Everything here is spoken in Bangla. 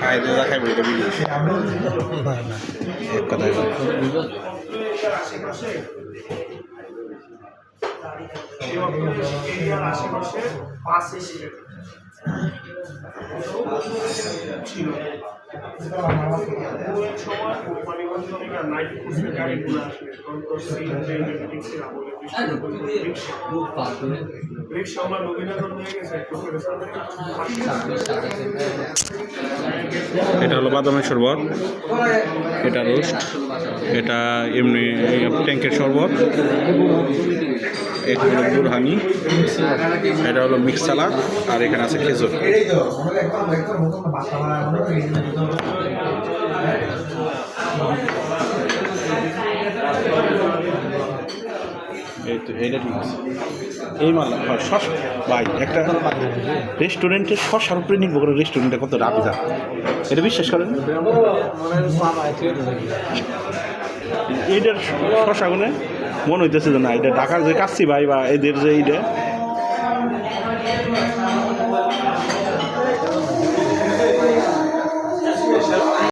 খাই দিয়ে খাই বইটা ভিডিও এক কথায় আশেপাশে বাস এসে ছিল সময় কোম্পানিগঞ্জ থেকে নাইট কোর্সের গাড়িগুলো আসে রিক্সা আমরা নবীনগর হয়ে গেছে এটা হলো বাদামের শরবত, এটা রোস্ট, এটা এমনি ট্যাঙ্কের শরবত, এটা হলো বুরহানি, এটা হলো মিক্স সালাদ, আর এখানে আছে খেজুর। এই তো এটা ঠিক আছে। এই মাল্লা শস ভাই একটা রেস্টুরেন্টের শসার উপরে নির্ভর করে রেস্টুরেন্টে কত রাখি যা এটা বিশ্বাস করেন। এটার শসাগুনে মনে হইতেছে যে না এটা ঢাকার যে কাচ্চি ভাই বা এদের যে এইটা